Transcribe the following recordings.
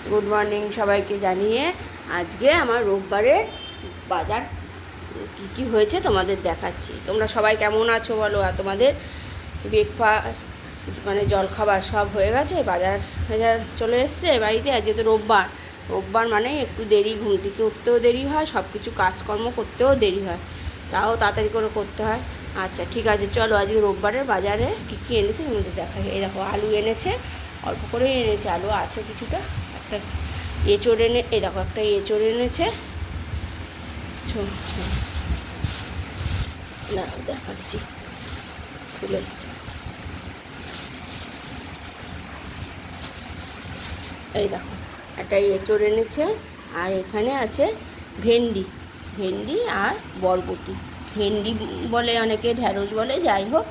Good morning সবাইকে জানিয়ে আজকে আমার রোববারের বাজার কী কী হয়েছে তোমাদের দেখাচ্ছি। তোমরা সবাই কেমন আছো বলো? আর তোমাদের ব্রেকফাস্ট মানে জলখাবার সব হয়ে গেছে? বাজার বাজার চলে এসছে বাড়িতে? আজ যেহেতু রোববার, রোববার মানে একটু দেরি, ঘুম থেকে উঠতেও দেরি হয়, সব কিছু কাজকর্ম করতেও দেরি হয়, তাও তাড়াতাড়ি করে করতে হয়। আচ্ছা ঠিক আছে, চলো আজকে রোববারের বাজারে কী কী এনেছে তোমাদের দেখাই। এই দেখো, আলু এনেছে, অল্প করেই এনেছে, আলু আছে কিছুটা। একটা এঁচড় এনে, এই দেখো একটা এঁচড় এনেছে, না দেখাচ্ছি খুলে। এই দেখো একটা এঁচড় এনেছে, আর এখানে আছে ভেন্ডি, ভেন্ডি আর বরবটি। ভেন্ডি বলে অনেকে, ঢ্যাঁড়স বলে, যাই হোক।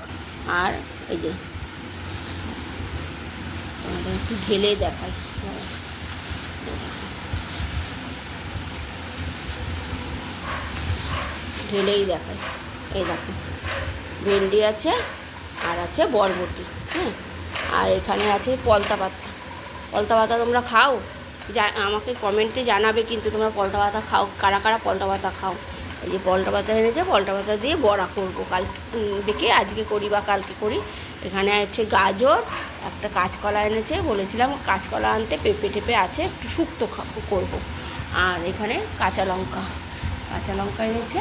আর এই যে তোমাদের একটু ঢেলে দেখাই, ঢেলেই দেখাই। এই দেখো ভেন্ডি আছে, আর আছে বরবটি, হ্যাঁ। আর এখানে আছে পলতা পাতা। পলতা পাতা তোমরা খাও? আমাকে কমেন্টে জানাবে কিন্তু, তোমরা পলতা পাতা খাও, কারা কারা পলতা পাতা খাও। এই যে পলতা পাতা এনেছে, পলতা পাতা দিয়ে বড়া করবো, কালকে দেখে আজকে করি বা কালকে করি। এখানে আছে গাজর, একটা কাঁচকলা এনেছে, বলেছিলাম কাঁচকলা আনতে, পেঁপে টেপে আছে, একটু শুক্তো করবো। আর এখানে কাঁচা লঙ্কা, কাঁচা লঙ্কা এনেছে।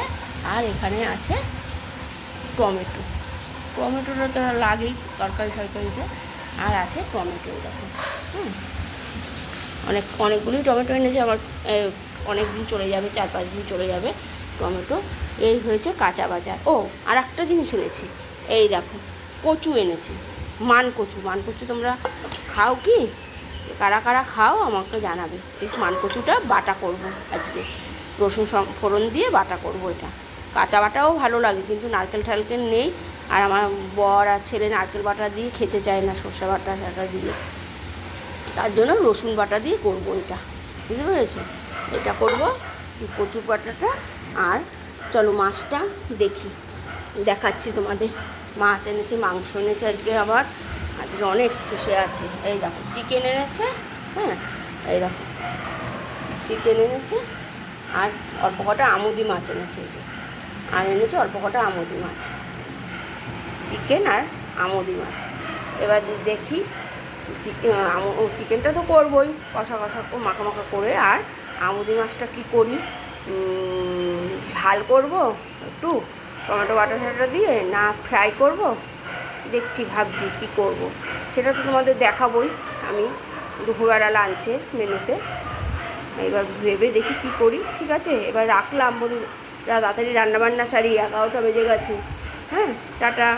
আর এখানে আছে টমেটো, টমেটোটা তো লাগেই তরকারি টরকারিতে। আর আছে টমেটো, দেখো, অনেকগুলোই টমেটো এনেছে আমার, অনেক দিন চলে যাবে, 4-5 দিন চলে যাবে টমেটো। এই হয়েছে কাঁচা বাজার। ও আর একটা জিনিস এনেছি, এই দেখো কচু এনেছি, মান কচু। মান কচু তোমরা খাও কি? কারা কারা খাও আমাকে জানাবে। এই মান কচুটা বাটা করব আজকে, রসুন ফোড়ন দিয়ে বাটা করব। এটা কাঁচা বাটাও ভালো লাগে, কিন্তু নারকেল ঠারকেল নেই, আর আমার বর আর ছেলে নারকেল বাটা দিয়ে খেতে চায় না, সর্ষে বাটা টাটা দিয়ে, তার জন্য রসুন বাটা দিয়ে করব এটা, বুঝতে পেরেছো? এটা করব কচু বাটাটা। আর চলো মাছটা দেখাচ্ছি তোমাদের। মাছ এনেছে, মাংস এনেছে আজকে, আবার আজকে অনেক এসে আছে। এই দেখো চিকেন এনেছে, হ্যাঁ, এই দেখো চিকেন এনেছে, আর অল্প কটা আমুদি মাছ এনেছে, এই যে, আর এনেছে অল্প কটা আমুদি মাছ, চিকেন আর আমুদি মাছ। এবার দেখি, চিকেনটা তো করবোই, কষা কষা মাখা মাখা করে। আর আমুদি মাছটা কী করি, ঝাল করব একটু টমেটো বাটা টাটা দিয়ে, না ফ্রাই করব, দেখছি, ভাবছি কি করব। সেটা তো তোমাদের দেখাবই আমি দুপুরবেলা লাঞ্চে মেনুতে। এবার ভেবে দেখি কি করি। ঠিক আছে, এবার রাখলাম বন্ধুরা, তাড়াতাড়ি রান্নাবান্না সারি, 11টা বেজে গেছে। হ্যাঁ, টাটা।